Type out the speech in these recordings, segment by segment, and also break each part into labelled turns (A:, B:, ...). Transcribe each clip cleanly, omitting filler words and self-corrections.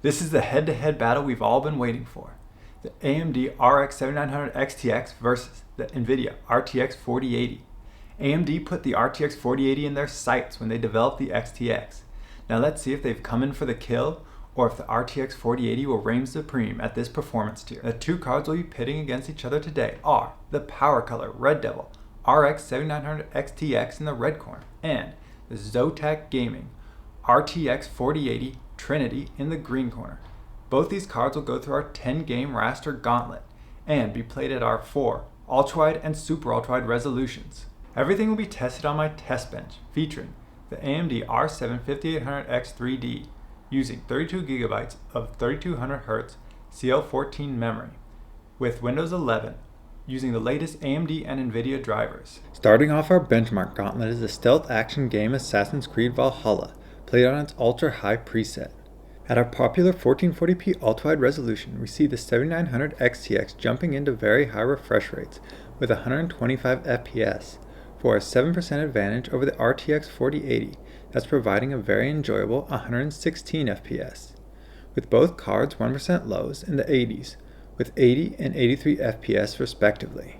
A: This is the head-to-head battle we've all been waiting for. The AMD RX 7900 XTX versus the Nvidia RTX 4080. AMD put the RTX 4080 in their sights when they developed the XTX. Now let's see if they've come in for the kill or if the RTX 4080 will reign supreme at this performance tier. The two cards we'll be pitting against each other today are the Power Color Red Devil RX 7900 XTX in the red corner and the Zotac Gaming RTX 4080 Trinity in the green corner. Both these cards will go through our 10-game raster gauntlet and be played at our 4 ultrawide and super ultrawide resolutions. Everything will be tested on my test bench featuring the AMD R7 5800X 3D using 32GB of 3200Hz CL14 memory with Windows 11 using the latest AMD and Nvidia drivers. Starting off our benchmark gauntlet is the stealth action game Assassin's Creed Valhalla, played on its ultra-high preset. At our popular 1440p ultrawide resolution, we see the 7900 XTX jumping into very high refresh rates with 125 FPS for a 7% advantage over the RTX 4080 that's providing a very enjoyable 116 FPS, with both cards 1% lows in the 80s with 80 and 83 FPS respectively.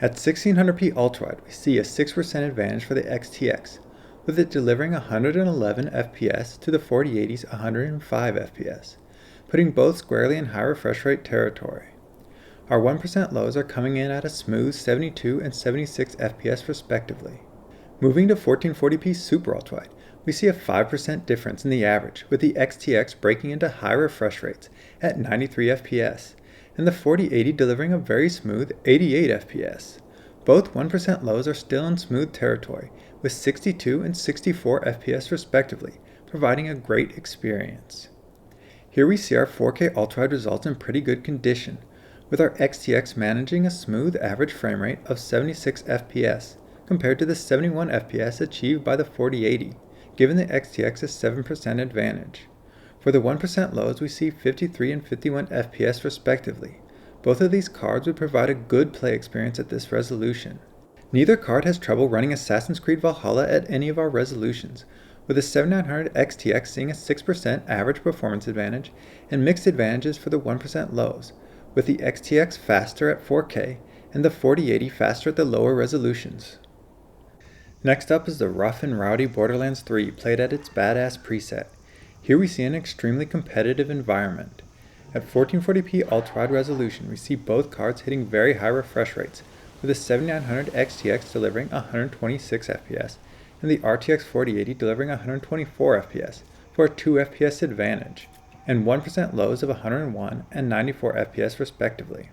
A: At 1600p ultrawide, we see a 6% advantage for the XTX, with it delivering 111 FPS to the 4080's 105 FPS, putting both squarely in high refresh rate territory. Our 1% lows are coming in at a smooth 72 and 76 FPS respectively. Moving to 1440p super ultrawide, we see a 5% difference in the average, with the XTX breaking into high refresh rates at 93 FPS, and the 4080 delivering a very smooth 88 FPS. Both 1% lows are still in smooth territory, with 62 and 64 FPS respectively, providing a great experience. Here we see our 4K ultrawide results in pretty good condition, with our XTX managing a smooth average frame rate of 76 FPS compared to the 71 FPS achieved by the 4080, giving the XTX a 7% advantage. For the 1% lows, we see 53 and 51 FPS respectively. Both of these cards would provide a good play experience at this resolution. Neither card has trouble running Assassin's Creed Valhalla at any of our resolutions, with the 7900 XTX seeing a 6% average performance advantage and mixed advantages for the 1% lows, with the XTX faster at 4K and the 4080 faster at the lower resolutions. Next up is the rough and rowdy Borderlands 3 played at its badass preset. Here we see an extremely competitive environment. At 1440p ultrawide resolution, we see both cards hitting very high refresh rates, with the 7900 XTX delivering 126 FPS and the RTX 4080 delivering 124 FPS for a 2 FPS advantage, and 1% lows of 101 and 94 FPS respectively.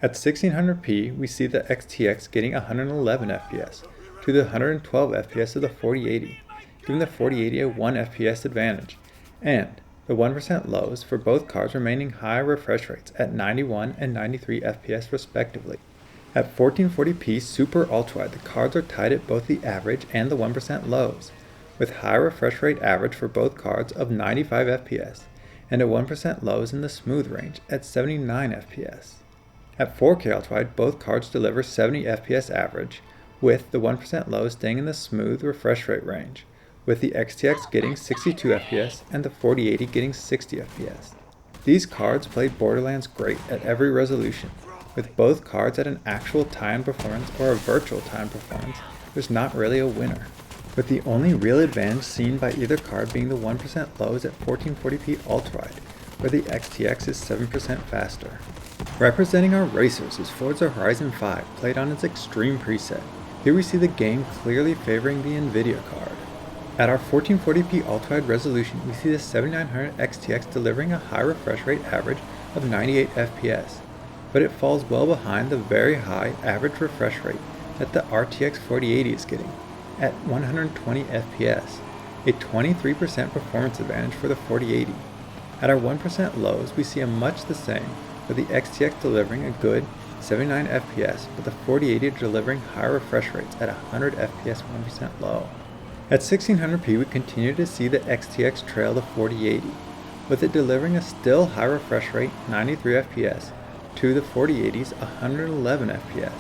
A: At 1600p, we see the XTX getting 111 FPS to the 112 FPS of the 4080, giving the 4080 a 1 FPS advantage, and the 1% lows for both cards remaining high refresh rates at 91 and 93 FPS respectively. At 1440p super ultrawide, the cards are tied at both the average and the 1% lows, with high refresh rate average for both cards of 95 FPS and a 1% lows in the smooth range at 79 FPS. At 4K ultrawide, both cards deliver 70 FPS average, with the 1% lows staying in the smooth refresh rate range, with the XTX getting 62 FPS and the 4080 getting 60 FPS. These cards played Borderlands great at every resolution, with both cards at an actual tie-in performance or a virtual tie-in performance. There's not really a winner, with the only real advantage seen by either card being the 1% lows at 1440p ultrawide, where the XTX is 7% faster. Representing our racers is Forza Horizon 5 played on its extreme preset. Here we see the game clearly favoring the Nvidia card. At our 1440p ultrawide resolution, we see the 7900 XTX delivering a high refresh rate average of 98 FPS, but it falls well behind the very high average refresh rate that the RTX 4080 is getting, at 120 FPS, a 23% performance advantage for the 4080. At our 1% lows, we see a much the same, with the XTX delivering a good 79 FPS, but the 4080 delivering high refresh rates at 100 FPS 1% low. At 1600p, we continue to see the XTX trail the 4080, with it delivering a still high refresh rate 93 FPS to the 4080's 111 FPS,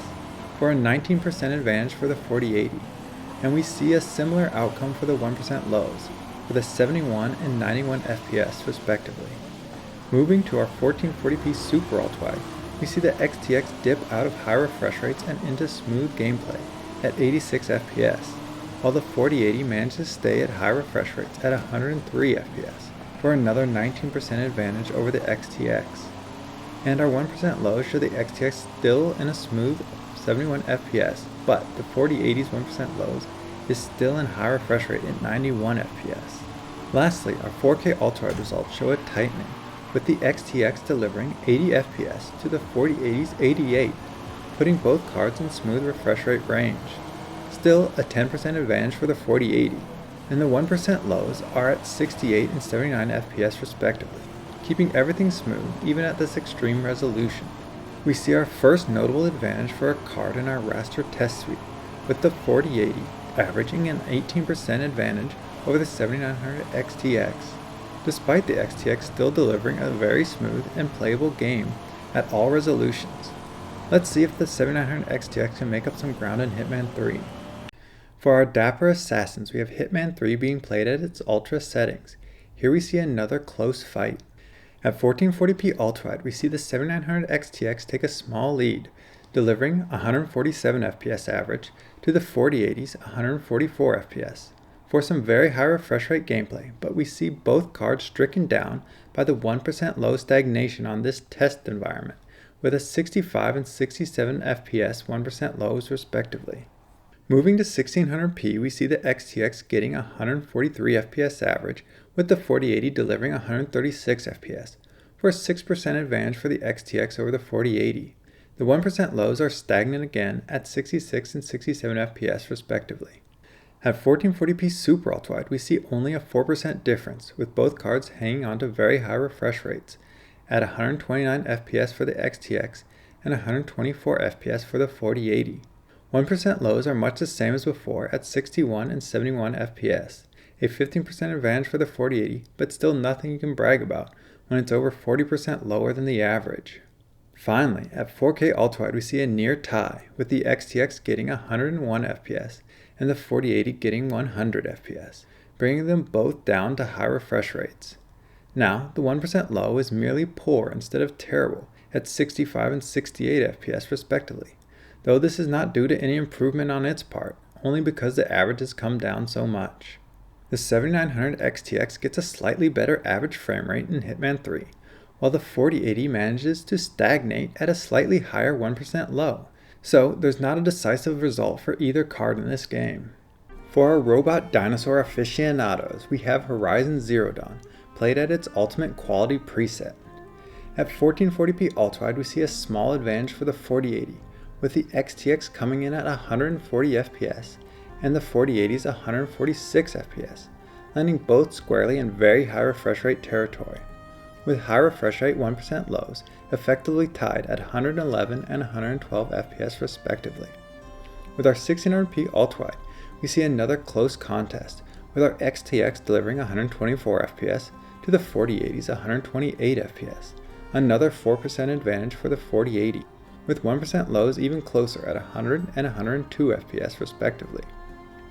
A: for a 19% advantage for the 4080, and we see a similar outcome for the 1% lows, with a 71 and 91 FPS respectively. Moving to our 1440p Super Ultrawide, we see the XTX dip out of high refresh rates and into smooth gameplay at 86 FPS, while the 4080 manages to stay at high refresh rates at 103 FPS for another 19% advantage over the XTX. And our 1% lows show the XTX still in a smooth 71 FPS, but the 4080's 1% lows is still in high refresh rate at 91 FPS. Lastly, our 4K Ultrawide results show a tightening, with the XTX delivering 80 FPS to the 4080's 88, putting both cards in smooth refresh rate range. Still a 10% advantage for the 4080, and the 1% lows are at 68 and 79 FPS respectively, keeping everything smooth even at this extreme resolution. We see our first notable advantage for a card in our raster test suite, with the 4080 averaging an 18% advantage over the 7900 XTX, despite the XTX still delivering a very smooth and playable game at all resolutions. Let's see if the 7900 XTX can make up some ground in Hitman 3. For our dapper assassins, we have Hitman 3 being played at its ultra settings. Here we see another close fight. At 1440p Ultrawide, we see the 7900 XTX take a small lead, delivering 147 FPS average to the 4080's 144 FPS for some very high refresh rate gameplay, but we see both cards stricken down by the 1% low stagnation on this test environment, with a 65 and 67 FPS 1% lows respectively. Moving to 1600p, we see the XTX getting 143 FPS average, with the 4080 delivering 136 FPS, for a 6% advantage for the XTX over the 4080. The 1% lows are stagnant again at 66 and 67 FPS respectively. At 1440p Super Ultrawide, we see only a 4% difference, with both cards hanging on to very high refresh rates, at 129 FPS for the XTX and 124 FPS for the 4080. 1% lows are much the same as before at 61 and 71 FPS, a 15% advantage for the 4080, but still nothing you can brag about when it's over 40% lower than the average. Finally, at 4K Ultrawide we see a near tie, with the XTX getting 101 FPS and the 4080 getting 100 FPS, bringing them both down to high refresh rates. Now, the 1% low is merely poor instead of terrible at 65 and 68 FPS respectively, though this is not due to any improvement on its part, only because the average has come down so much. The 7900 XTX gets a slightly better average frame rate in Hitman 3, while the 4080 manages to stagnate at a slightly higher 1% low, so there's not a decisive result for either card in this game. For our robot dinosaur aficionados, we have Horizon Zero Dawn, played at its ultimate quality preset. At 1440p Ultrawide we see a small advantage for the 4080, with the XTX coming in at 140 FPS and the 4080's 146 FPS, landing both squarely in very high refresh rate territory, with high refresh rate 1% lows effectively tied at 111 and 112 FPS respectively. With our 1600p Ultrawide, we see another close contest, with our XTX delivering 124 FPS to the 4080's 128 FPS, another 4% advantage for the 4080, with 1% lows even closer at 100 and 102 FPS respectively.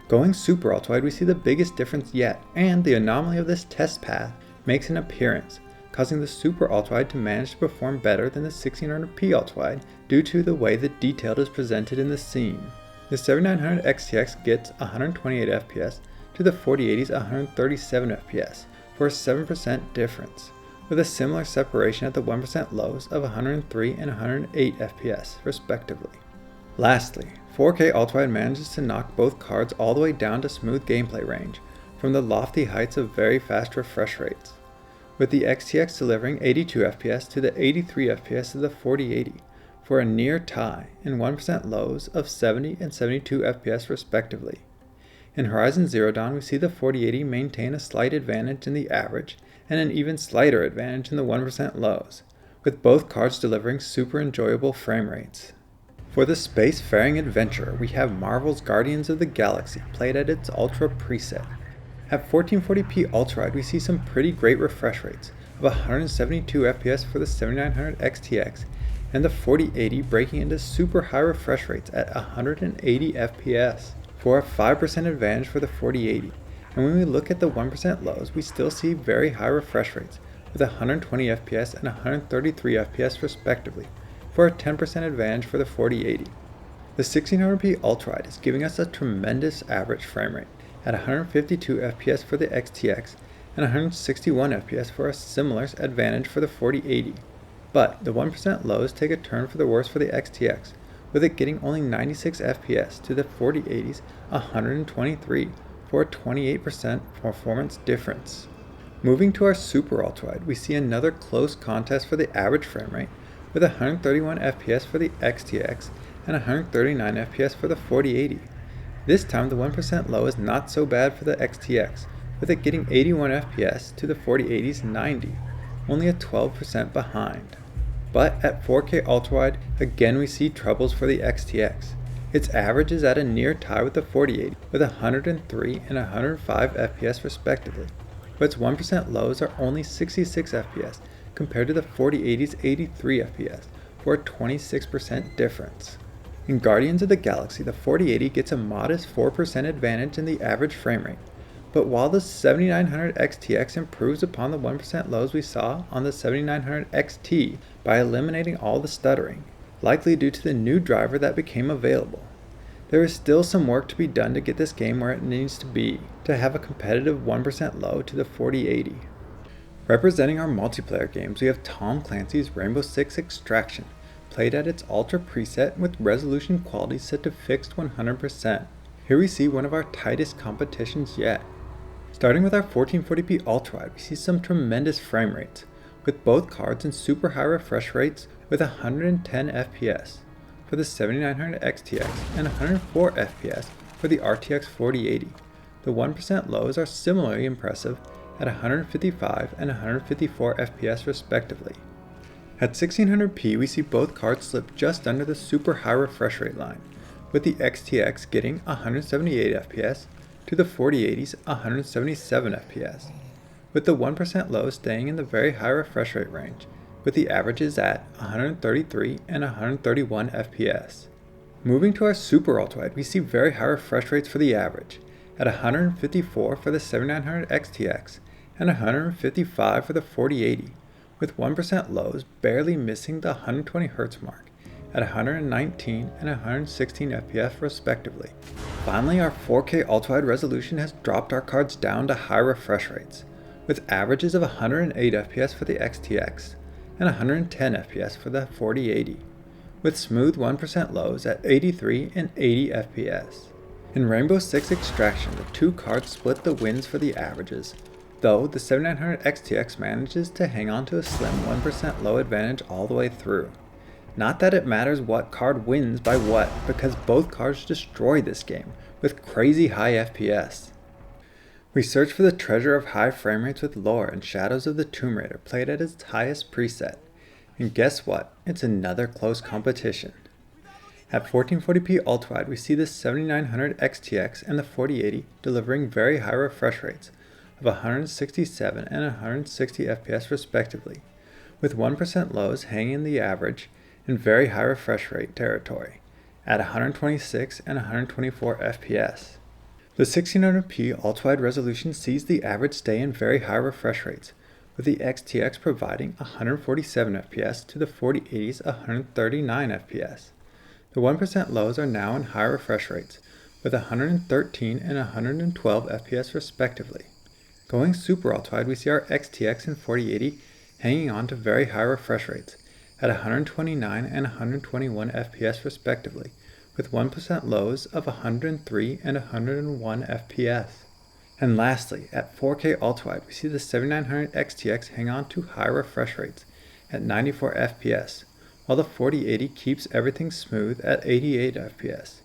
A: Going Super Ultrawide, we see the biggest difference yet, and the anomaly of this test path makes an appearance, causing the Super Ultrawide to manage to perform better than the 1600p Ultrawide due to the way the detail is presented in the scene. The 7900 XTX gets 128 FPS to the 4080's 137 FPS for a 7% difference, with a similar separation at the 1% lows of 103 and 108 FPS respectively. Lastly, 4K Ultrawide manages to knock both cards all the way down to smooth gameplay range from the lofty heights of very fast refresh rates, with the XTX delivering 82 FPS to the 83 FPS of the 4080 for a near tie and 1% lows of 70 and 72 FPS respectively. In Horizon Zero Dawn, we see the 4080 maintain a slight advantage in the average and an even slighter advantage in the 1% lows, with both cards delivering super enjoyable frame rates. For the spacefaring adventurer, we have Marvel's Guardians of the Galaxy played at its ultra preset. At 1440p Ultrawide, we see some pretty great refresh rates of 172 FPS for the 7900 XTX and the 4080 breaking into super high refresh rates at 180 FPS for a 5% advantage for the 4080. And when we look at the 1% lows, we still see very high refresh rates, with 120 FPS and 133 FPS respectively, for a 10% advantage for the 4080. The 1600p Ultrawide is giving us a tremendous average frame rate at 152 FPS for the XTX and 161 FPS for a similar advantage for the 4080. But the 1% lows take a turn for the worse for the XTX, with it getting only 96 FPS to the 4080's 123 for a 28% performance difference. Moving to our Super Ultrawide, we see another close contest for the average frame rate, with 131 FPS for the XTX and 139 FPS for the 4080. This time the 1% low is not so bad for the XTX, with it getting 81 FPS to the 4080's 90, only a 12% behind. But at 4K Ultrawide, again we see troubles for the XTX. Its average is at a near tie with the 4080, with 103 and 105 FPS respectively, but its 1% lows are only 66 FPS compared to the 4080's 83 FPS, for a 26% difference. In Guardians of the Galaxy, the 4080 gets a modest 4% advantage in the average frame rate, but while the 7900 XTX improves upon the 1% lows we saw on the 7900 XT by eliminating all the stuttering, likely due to the new driver that became available. There is still some work to be done to get this game where it needs to be, to have a competitive 1% low to the 4080. Representing our multiplayer games, we have Tom Clancy's Rainbow Six Extraction, played at its Ultra preset with resolution quality set to fixed 100%. Here we see one of our tightest competitions yet. Starting with our 1440p Ultrawide, we see some tremendous frame rates, with both cards in super high refresh rates with 110 FPS for the 7900 XTX and 104 FPS for the RTX 4080. The 1% lows are similarly impressive at 155 and 154 FPS respectively. At 1600p we see both cards slip just under the super high refresh rate line, with the XTX getting 178 FPS to the 4080's 177 FPS, with the 1% low staying in the very high refresh rate range, with the averages at 133 and 131 FPS. Moving to our Super Ultrawide, we see very high refresh rates for the average, at 154 for the 7900 XTX and 155 for the 4080, with 1% lows barely missing the 120Hz mark, at 119 and 116 FPS respectively. Finally, our 4K Ultrawide resolution has dropped our cards down to high refresh rates, with averages of 108 FPS for the XTX and 110 FPS for the 4080, with smooth 1% lows at 83 and 80 FPS. In Rainbow Six Extraction, the two cards split the wins for the averages, though the 7900 XTX manages to hang on to a slim 1% low advantage all the way through. Not that it matters what card wins by what, because both cards destroy this game with crazy high FPS. We search for the treasure of high frame rates with Lore and Shadows of the Tomb Raider played at its highest preset, and guess what? It's another close competition. At 1440p Ultrawide, we see the 7900 XTX and the 4080 delivering very high refresh rates of 167 and 160 FPS respectively, with 1% lows hanging the average in very high refresh rate territory at 126 and 124 FPS. The 1600p Ultrawide resolution sees the average stay in very high refresh rates, with the XTX providing 147 FPS to the 4080's 139 FPS. The 1% lows are now in high refresh rates, with 113 and 112 FPS respectively. Going Super Ultrawide, we see our XTX and 4080 hanging on to very high refresh rates at 129 and 121 FPS respectively, with 1% lows of 103 and 101 FPS. And lastly, at 4K Ultrawide, we see the 7900 XTX hang on to high refresh rates at 94 FPS, while the 4080 keeps everything smooth at 88 FPS,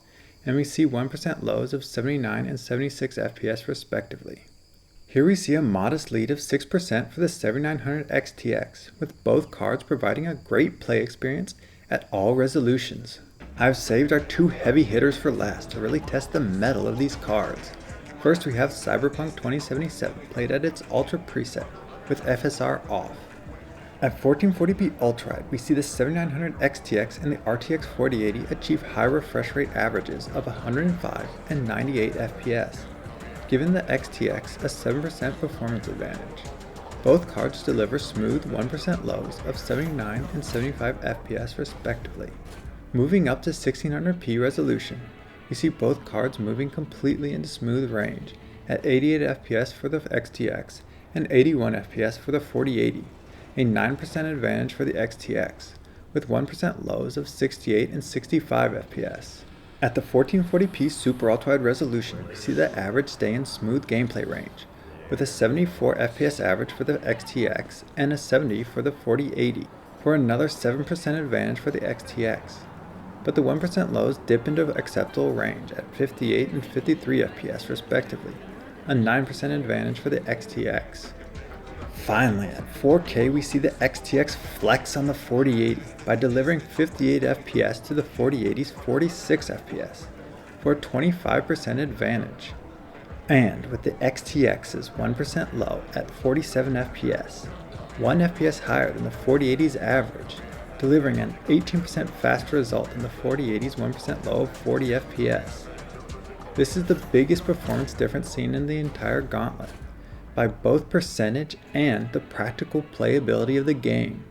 A: and we see 1% lows of 79 and 76 FPS respectively. Here we see a modest lead of 6% for the 7900 XTX, with both cards providing a great play experience at all resolutions. I've saved our two heavy hitters for last to really test the mettle of these cards. First we have Cyberpunk 2077 played at its Ultra preset with FSR off. At 1440p Ultrawide, we see the 7900 XTX and the RTX 4080 achieve high refresh rate averages of 105 and 98 FPS, giving the XTX a 7% performance advantage. Both cards deliver smooth 1% lows of 79 and 75 FPS respectively. Moving up to 1600p resolution, we see both cards moving completely into smooth range at 88 FPS for the XTX and 81 FPS for the 4080, a 9% advantage for the XTX, with 1% lows of 68 and 65 FPS. At the 1440p Super Ultrawide resolution, we see the average stay in smooth gameplay range, with a 74 FPS average for the XTX and a 70 for the 4080, for another 7% advantage for the XTX. But the 1% lows dip into acceptable range at 58 and 53 FPS respectively, a 9% advantage for the XTX. Finally, at 4K we see the XTX flex on the 4080 by delivering 58 FPS to the 4080's 46 FPS, for a 25% advantage. And with the XTX's 1% low at 47 FPS, 1 FPS higher than the 4080's average, delivering an 18% faster result than the 4080's 1% low of 40 FPS. This is the biggest performance difference seen in the entire gauntlet, by both percentage and the practical playability of the game.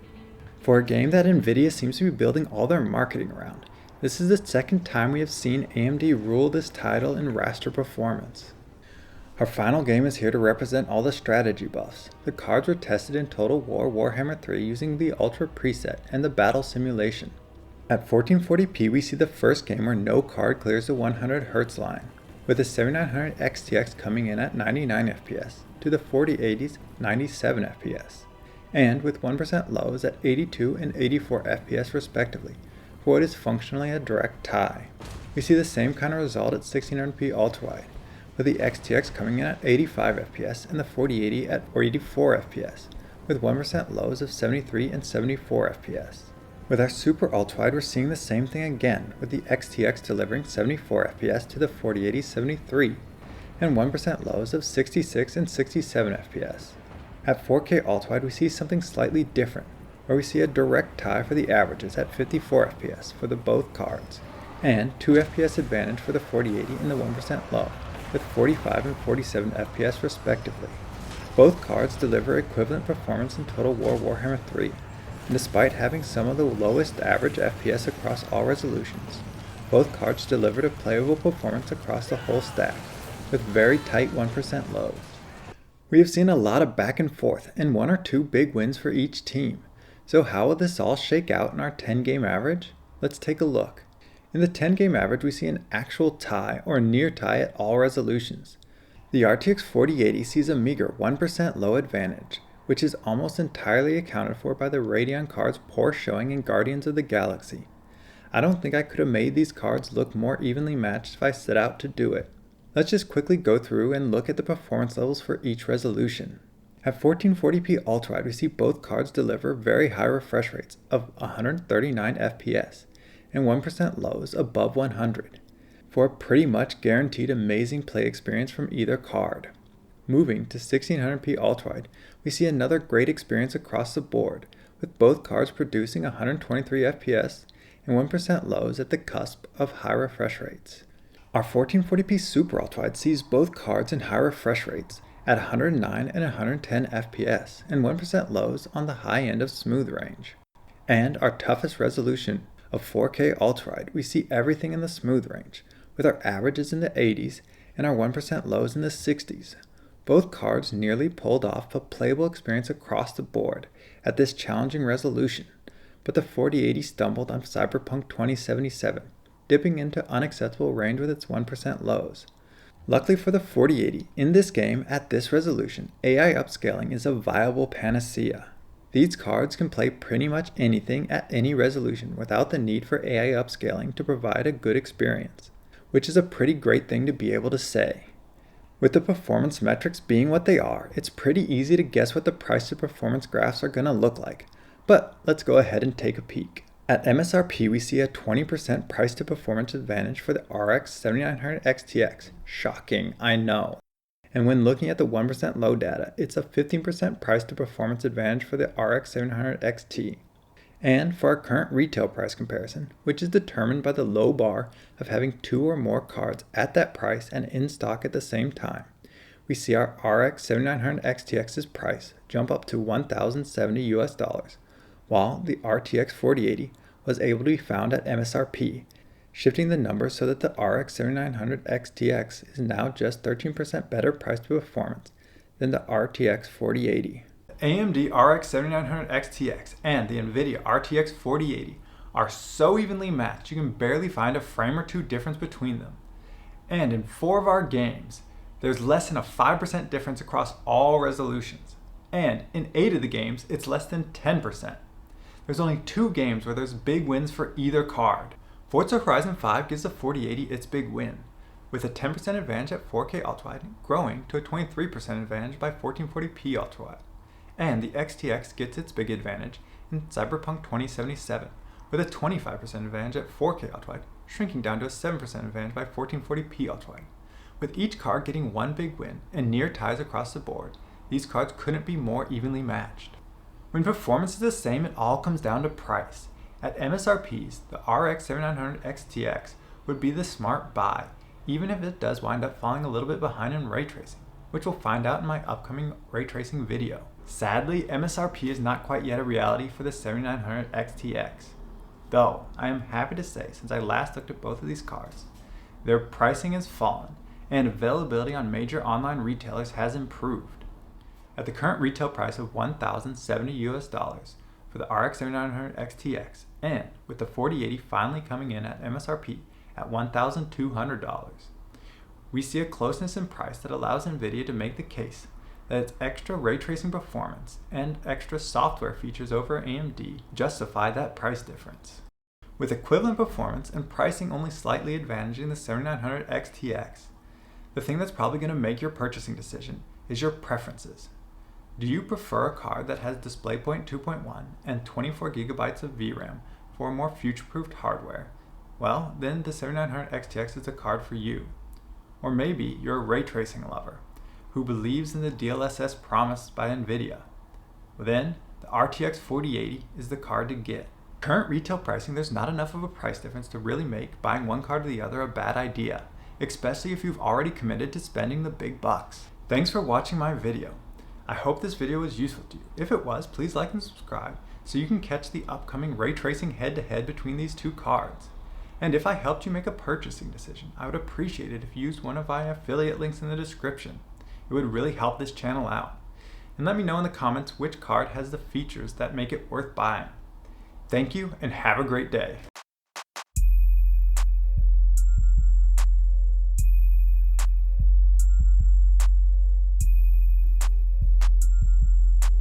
A: For a game that Nvidia seems to be building all their marketing around, this is the second time we have seen AMD rule this title in raster performance. Our final game is here to represent all the strategy buffs. The cards were tested in Total War Warhammer III using the Ultra preset and the battle simulation. At 1440p we see the first game where no card clears the 100Hz line, with the 7900 XTX coming in at 99 FPS to the 4080's 97 FPS, and with 1% lows at 82 and 84 FPS respectively, for what is functionally a direct tie. We see the same kind of result at 1600p Ultrawide, with the XTX coming in at 85 FPS and the 4080 at 84 FPS, with 1% lows of 73 and 74 FPS. With our Super Ultrawide we're seeing the same thing again, with the XTX delivering 74 FPS to the 4080's 73, and 1% lows of 66 and 67 FPS. At 4K Ultrawide we see something slightly different, where we see a direct tie for the averages at 54 FPS for the both cards, and 2 FPS advantage for the 4080 and the 1% low, with 45 and 47 FPS respectively. Both cards deliver equivalent performance in Total War Warhammer III, and despite having some of the lowest average FPS across all resolutions, both cards delivered a playable performance across the whole stack, with very tight 1% lows. We have seen a lot of back and forth, and 1 or 2 big wins for each team. So how will this all shake out in our 10-game average? Let's take a look. In the 10-game average we see an actual tie or near tie at all resolutions. The RTX 4080 sees a meager 1% low advantage, which is almost entirely accounted for by the Radeon card's poor showing in Guardians of the Galaxy. I don't think I could have made these cards look more evenly matched if I set out to do it. Let's just quickly go through and look at the performance levels for each resolution. At 1440p Ultrawide we see both cards deliver very high refresh rates of 139 FPS and 1% lows above 100, for a pretty much guaranteed amazing play experience from either card. Moving to 1600p Ultrawide, we see another great experience across the board, with both cards producing 123 FPS and 1% lows at the cusp of high refresh rates. Our 1440p Super Ultrawide sees both cards in high refresh rates at 109 and 110 FPS and 1% lows on the high end of smooth range. And our toughest resolution of 4K Ultrawide, we see everything in the smooth range, with our averages in the 80s and our 1% lows in the 60s. Both cards nearly pulled off a playable experience across the board at this challenging resolution, but the 4080 stumbled on Cyberpunk 2077, dipping into unacceptable range with its 1% lows. Luckily for the 4080, in this game at this resolution, AI upscaling is a viable panacea. These cards can play pretty much anything at any resolution without the need for AI upscaling to provide a good experience, which is a pretty great thing to be able to say. With the performance metrics being what they are, it's pretty easy to guess what the price to performance graphs are going to look like, but let's go ahead and take a peek. At MSRP we see a 20% price to performance advantage for the RX 7900 XTX. Shocking, I know. And when looking at the 1% low data, it's a 15% price to performance advantage for the RX 700 XT. And for our current retail price comparison, which is determined by the low bar of having 2 or more cards at that price and in stock at the same time, we see our RX 7900 XTX's price jump up to $1,070 while the RTX 4080 was able to be found at MSRP, shifting the numbers so that the RX 7900 XTX is now just 13% better price to performance than the RTX 4080. The AMD RX 7900 XTX and the Nvidia RTX 4080 are so evenly matched you can barely find a frame or two difference between them. And in 4 of our games, there's less than a 5% difference across all resolutions. And in 8 of the games, it's less than 10%. There's only 2 games where there's big wins for either card. Forza Horizon 5 gives the 4080 its big win, with a 10% advantage at 4K Ultrawide growing to a 23% advantage by 1440p Ultrawide. And the XTX gets its big advantage in Cyberpunk 2077, with a 25% advantage at 4K Ultrawide shrinking down to a 7% advantage by 1440p Ultrawide. With each card getting one big win and near ties across the board, these cards couldn't be more evenly matched. When performance is the same, it all comes down to price. At MSRPs, the RX 7900 XTX would be the smart buy, even if it does wind up falling a little bit behind in ray tracing, which we'll find out in my upcoming ray tracing video. Sadly, MSRP is not quite yet a reality for the 7900 XTX. Though, I am happy to say, since I last looked at both of these cards, their pricing has fallen, and availability on major online retailers has improved. At the current retail price of $1,070 for the RX 7900 XTX, and with the 4080 finally coming in at MSRP at $1,200, we see a closeness in price that allows Nvidia to make the case that its extra ray tracing performance and extra software features over AMD justify that price difference. With equivalent performance and pricing only slightly advantaging the 7900 XTX, the thing that's probably going to make your purchasing decision is your preferences. Do you prefer a card that has DisplayPoint 2.1 and 24 gigabytes of VRAM for more future-proofed hardware? Well, then the 7900 XTX is a card for you. Or maybe you're a ray tracing lover who believes in the DLSS promised by Nvidia. Well, then the RTX 4080 is the card to get. Current retail pricing, there's not enough of a price difference to really make buying one card or the other a bad idea, especially if you've already committed to spending the big bucks. Thanks for watching my video. I hope this video was useful to you. If it was, please like and subscribe so you can catch the upcoming ray tracing head-to-head between these two cards. And if I helped you make a purchasing decision, I would appreciate it if you used one of my affiliate links in the description. It would really help this channel out. And let me know in the comments which card has the features that make it worth buying. Thank you and have a great day.